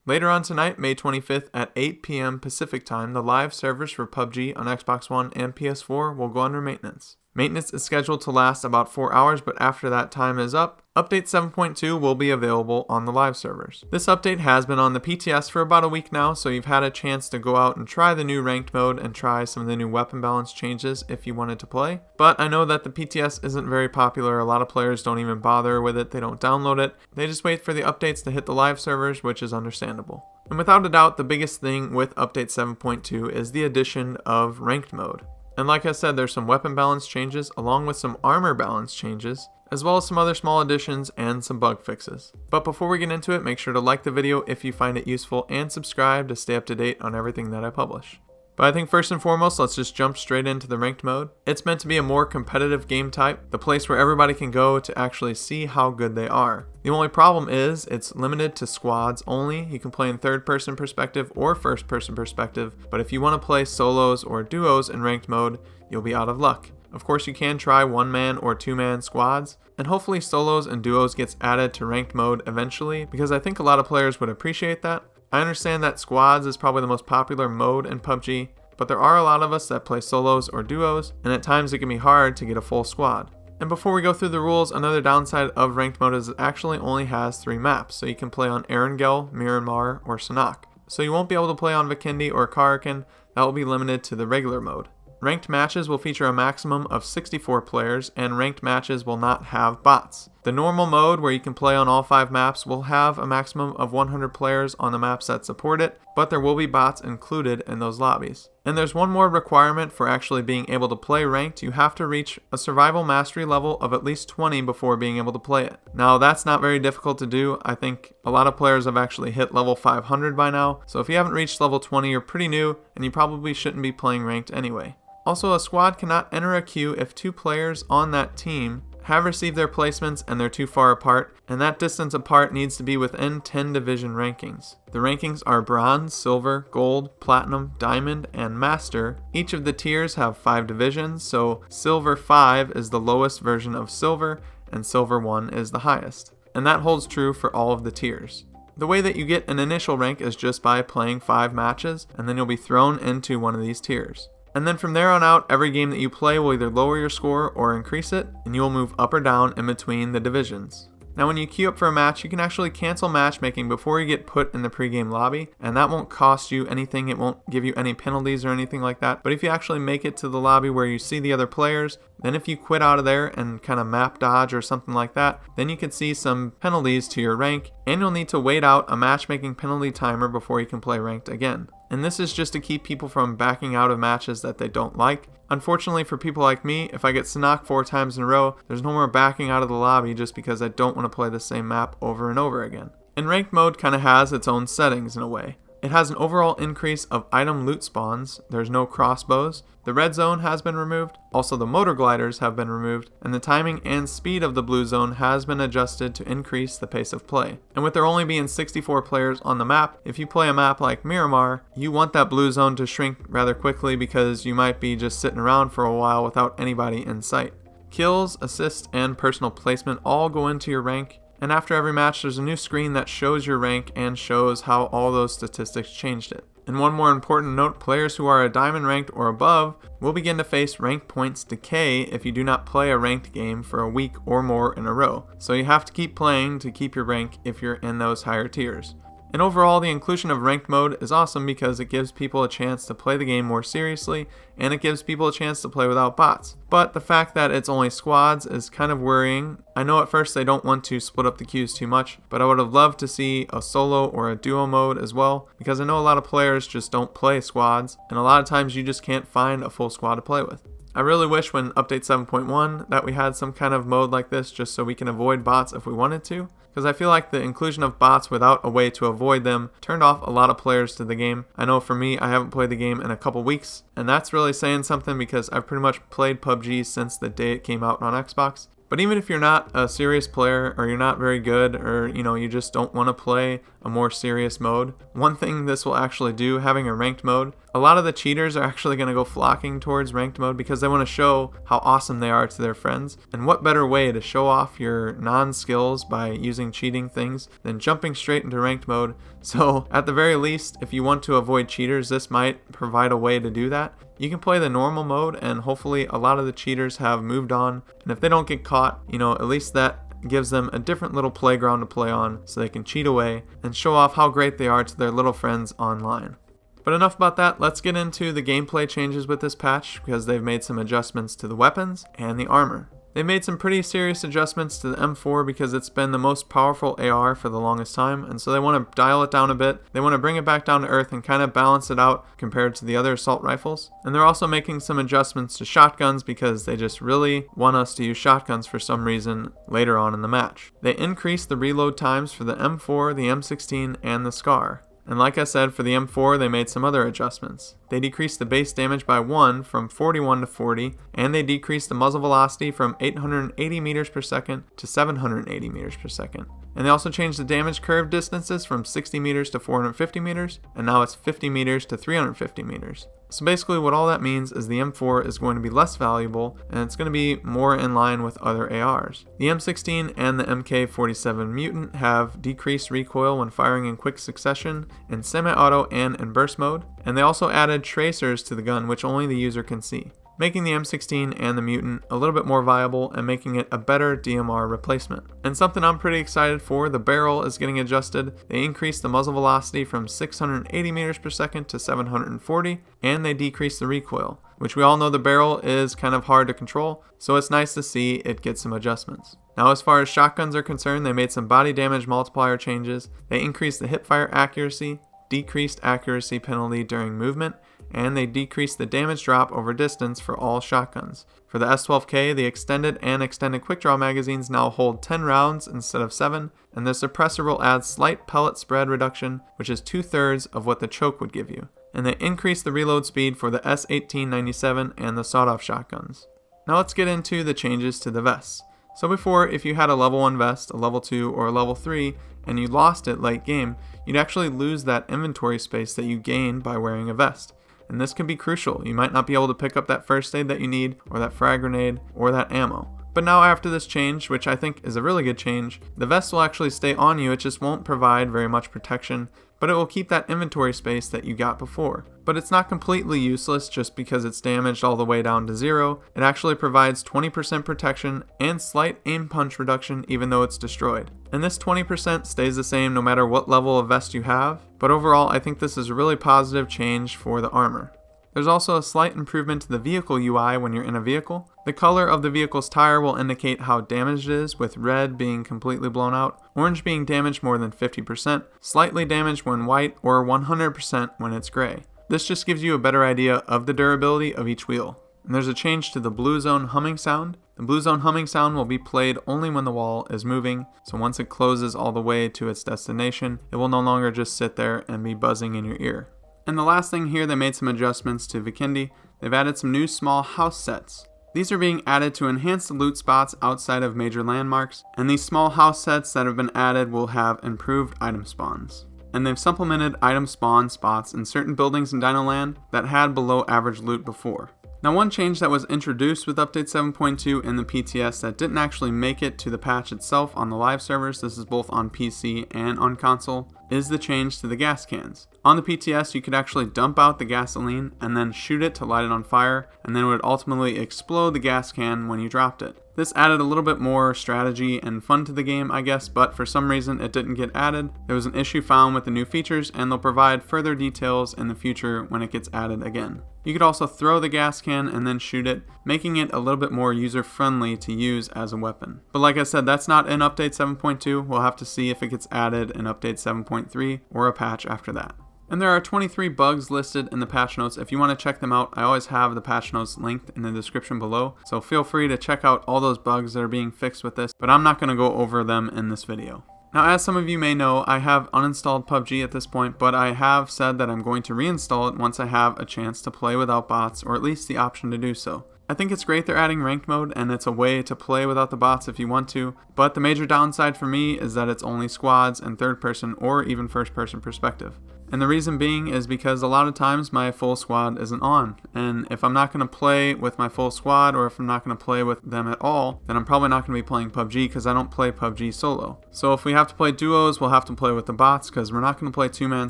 Later on tonight, May 25th at 8 p.m. Pacific Time, the live servers for PUBG on Xbox One and PS4 will go under maintenance. Maintenance is scheduled to last about 4 hours, but after that time is up, Update 7.2 will be available on the live servers. This update has been on the PTS for about a week now, so you've had a chance to go out and try the new ranked mode and try some of the new weapon balance changes if you wanted to play. But I know that the PTS isn't very popular. A lot of players don't even bother with it. They don't download it. They just wait for the updates to hit the live servers, which is understandable. And without a doubt, the biggest thing with Update 7.2 is the addition of ranked mode. And like I said, there's some weapon balance changes along with some armor balance changes, as well as some other small additions and some bug fixes. But before we get into it, make sure to like the video if you find it useful and subscribe to stay up to date on everything that I publish. But I think first and foremost, let's just jump straight into the ranked mode. It's meant to be a more competitive game type, the place where everybody can go to actually see how good they are. The only problem is it's limited to squads only. You can play in third-person perspective or first-person perspective, but if you want to play solos or duos in ranked mode, you'll be out of luck. Of course, you can try one-man or two-man squads, and hopefully solos and duos gets added to ranked mode eventually, because I think a lot of players would appreciate that. I understand that squads is probably the most popular mode in PUBG, but there are a lot of us that play solos or duos, and at times it can be hard to get a full squad. And before we go through the rules, another downside of ranked mode is it actually only has 3 maps, so you can play on Erangel, Miramar, or Sanhok. So you won't be able to play on Vikendi or Karakin. That will be limited to the regular mode. Ranked matches will feature a maximum of 64 players, and ranked matches will not have bots. The normal mode, where you can play on all 5 maps, will have a maximum of 100 players on the maps that support it, but there will be bots included in those lobbies. And there's one more requirement for actually being able to play ranked. You have to reach a survival mastery level of at least 20 before being able to play it. Now, that's not very difficult to do. I think a lot of players have actually hit level 500 by now, so if you haven't reached level 20, you're pretty new, and you probably shouldn't be playing ranked anyway. Also, a squad cannot enter a queue if 2 players on that team have received their placements and they're too far apart, and that distance apart needs to be within 10 division rankings. The rankings are bronze, silver, gold, platinum, diamond, and master. Each of the tiers have 5 divisions, so silver 5 is the lowest version of silver, and silver 1 is the highest. And that holds true for all of the tiers. The way that you get an initial rank is just by playing 5 matches, and then you'll be thrown into one of these tiers. And then from there on out, every game that you play will either lower your score or increase it, and you will move up or down in between the divisions. Now when you queue up for a match, you can actually cancel matchmaking before you get put in the pregame lobby, and that won't cost you anything. It won't give you any penalties or anything like that. But if you actually make it to the lobby where you see the other players, then if you quit out of there and kind of map dodge or something like that, then you can see some penalties to your rank, and you'll need to wait out a matchmaking penalty timer before you can play ranked again. And this is just to keep people from backing out of matches that they don't like. Unfortunately for people like me, if I get Sanhok 4 times in a row, there's no more backing out of the lobby just because I don't want to play the same map over and over again. And ranked mode kind of has its own settings in a way. It has an overall increase of item loot spawns. There's no crossbows. The red zone has been removed. Also, the motor gliders have been removed, and the timing and speed of the blue zone has been adjusted to increase the pace of play. And with there only being 64 players on the map, if you play a map like Miramar, you want that blue zone to shrink rather quickly because you might be just sitting around for a while without anybody in sight. Kills, assists, and personal placement all go into your rank. And after every match, there's a new screen that shows your rank and shows how all those statistics changed it. And one more important note, players who are a diamond ranked or above will begin to face rank points decay if you do not play a ranked game for a week or more in a row. So you have to keep playing to keep your rank if you're in those higher tiers. And overall, the inclusion of ranked mode is awesome because it gives people a chance to play the game more seriously, and it gives people a chance to play without bots. But the fact that it's only squads is kind of worrying. I know at first they don't want to split up the queues too much, but I would have loved to see a solo or a duo mode as well, because I know a lot of players just don't play squads, and a lot of times you just can't find a full squad to play with. I really wish when update 7.1 that we had some kind of mode like this just so we can avoid bots if we wanted to, because I feel like the inclusion of bots without a way to avoid them turned off a lot of players to the game. I know for me, I haven't played the game in a couple weeks, and that's really saying something because I've pretty much played PUBG since the day it came out on Xbox. But even if you're not a serious player, or you're not very good, or you just don't want to play a more serious mode, one thing this will actually do, having a ranked mode, a lot of the cheaters are actually going to go flocking towards ranked mode because they want to show how awesome they are to their friends. And what better way to show off your non-skills by using cheating things than jumping straight into ranked mode? So at the very least, if you want to avoid cheaters, this might provide a way to do that. You can play the normal mode, and hopefully a lot of the cheaters have moved on. And if they don't get caught, at least that gives them a different little playground to play on so they can cheat away and show off how great they are to their little friends online. But enough about that, let's get into the gameplay changes with this patch, because they've made some adjustments to the weapons and the armor. They've made some pretty serious adjustments to the M4 because it's been the most powerful AR for the longest time, and so they want to dial it down a bit. They want to bring it back down to earth and kind of balance it out compared to the other assault rifles. And they're also making some adjustments to shotguns because they just really want us to use shotguns for some reason later on in the match. They increased the reload times for the M4, the M16, and the SCAR. And like I said, for the M4, they made some other adjustments. They decreased the base damage by 1 from 41 to 40, and they decreased the muzzle velocity from 880 meters per second to 780 meters per second. And they also changed the damage curve distances from 60 meters to 450 meters, and now it's 50 meters to 350 meters. So basically what all that means is the M4 is going to be less valuable, and it's going to be more in line with other ARs. The M16 and the MK47 Mutant have decreased recoil when firing in quick succession in semi-auto and in burst mode, and they also added tracers to the gun which only the user can see, making the M16 and the Mutant a little bit more viable and making it a better DMR replacement. And something I'm pretty excited for, the barrel is getting adjusted. They increased the muzzle velocity from 680 meters per second to 740, and they decreased the recoil, which we all know the barrel is kind of hard to control, so it's nice to see it get some adjustments. Now as far as shotguns are concerned, they made some body damage multiplier changes. They increased the hipfire accuracy, decreased accuracy penalty during movement, and they decreased the damage drop over distance for all shotguns. For the S12K, the extended and extended quick draw magazines now hold 10 rounds instead of 7, and the suppressor will add slight pellet spread reduction, which is 2/3 of what the choke would give you. And they increased the reload speed for the S1897 and the sawed-off shotguns. Now let's get into the changes to the vests. So before, if you had a level 1 vest, a level 2, or a level 3, and you lost it late game, you'd actually lose that inventory space that you gained by wearing a vest. And this can be crucial. You might not be able to pick up that first aid that you need, or that frag grenade, or that ammo. But now after this change, which I think is a really good change, the vest will actually stay on you. It just won't provide very much protection, but it will keep that inventory space that you got before. But it's not completely useless just because it's damaged all the way down to 0. It actually provides 20% protection and slight aim punch reduction even though it's destroyed. And this 20% stays the same no matter what level of vest you have, but overall I think this is a really positive change for the armor. There's also a slight improvement to the vehicle UI when you're in a vehicle. The color of the vehicle's tire will indicate how damaged it is, with red being completely blown out, orange being damaged more than 50%, slightly damaged when white, or 100% when it's gray. This just gives you a better idea of the durability of each wheel. And there's a change to the blue zone humming sound. The blue zone humming sound will be played only when the wall is moving, so once it closes all the way to its destination, it will no longer just sit there and be buzzing in your ear. And the last thing here, they made some adjustments to Vikendi. They've added some new small house sets. These are being added to enhance the loot spots outside of major landmarks, and these small house sets that have been added will have improved item spawns. And they've supplemented item spawn spots in certain buildings in Dino Land that had below average loot before. Now one change that was introduced with update 7.2 in the PTS that didn't actually make it to the patch itself on the live servers, this is both on PC and on console, is the change to the gas cans. On the PTS, you could actually dump out the gasoline and then shoot it to light it on fire, and then it would ultimately explode the gas can when you dropped it. This added a little bit more strategy and fun to the game, I guess, but for some reason it didn't get added. There was an issue found with the new features, and they'll provide further details in the future when it gets added again. You could also throw the gas can and then shoot it, making it a little bit more user-friendly to use as a weapon. But like I said, that's not in update 7.2. We'll have to see if it gets added in update 7.3 or a patch after that. And there are 23 bugs listed in the patch notes. If you want to check them out, I always have the patch notes linked in the description below. So feel free to check out all those bugs that are being fixed with this, but I'm not going to go over them in this video. Now, as some of you may know, I have uninstalled PUBG at this point, but I have said that I'm going to reinstall it once I have a chance to play without bots, or at least the option to do so. I think it's great they're adding ranked mode, and it's a way to play without the bots if you want to, but the major downside for me is that it's only squads and third person or even first person perspective. And the reason being is because a lot of times my full squad isn't on, and if I'm not going to play with my full squad, or if I'm not going to play with them at all, then I'm probably not going to be playing PUBG because I don't play PUBG solo. So if we have to play duos, we'll have to play with the bots because we're not going to play two-man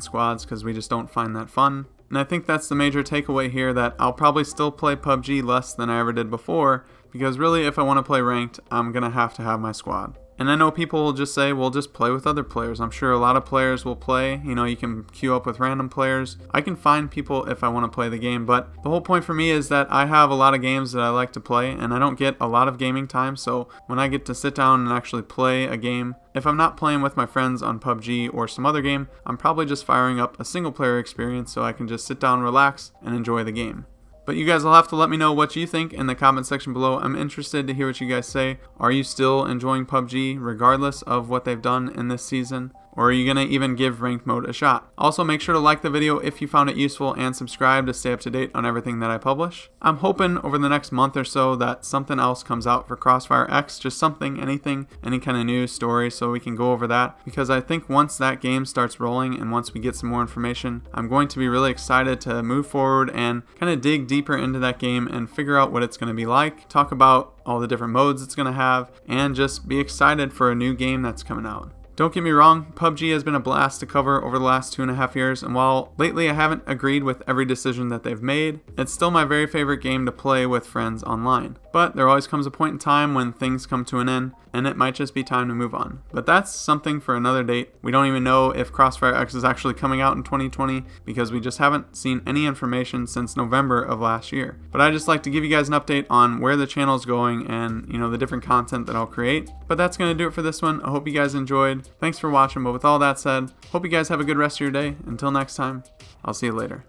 squads because we just don't find that fun. And I think that's the major takeaway here, that I'll probably still play PUBG less than I ever did before, because really if I want to play ranked, I'm going to have my squad. And I know people will just say, well, just play with other players. I'm sure a lot of players will play. You know, you can queue up with random players. I can find people if I want to play the game, but the whole point for me is that I have a lot of games that I like to play, and I don't get a lot of gaming time, so when I get to sit down and actually play a game, if I'm not playing with my friends on PUBG or some other game, I'm probably just firing up a single player experience so I can just sit down, relax, and enjoy the game. But you guys will have to let me know what you think in the comment section below. I'm interested to hear what you guys say. Are you still enjoying PUBG regardless of what they've done in this season? Or are you going to even give ranked mode a shot? Also, make sure to like the video if you found it useful and subscribe to stay up to date on everything that I publish. I'm hoping over the next month or so that something else comes out for Crossfire X, just something, anything, any kind of news story, so we can go over that, because I think once that game starts rolling and once we get some more information, I'm going to be really excited to move forward and kind of dig deeper into that game and figure out what it's going to be like, talk about all the different modes it's going to have, and just be excited for a new game that's coming out. Don't get me wrong, PUBG has been a blast to cover over the last 2.5 years, and while lately I haven't agreed with every decision that they've made, it's still my very favorite game to play with friends online. But there always comes a point in time when things come to an end, and it might just be time to move on. But that's something for another date. We don't even know if Crossfire X is actually coming out in 2020 because we just haven't seen any information since November of last year. But I just like to give you guys an update on where the channel is going and, you know, the different content that I'll create. But that's going to do it for this one. I hope you guys enjoyed. Thanks for watching. But with all that said, hope you guys have a good rest of your day. Until next time, I'll see you later.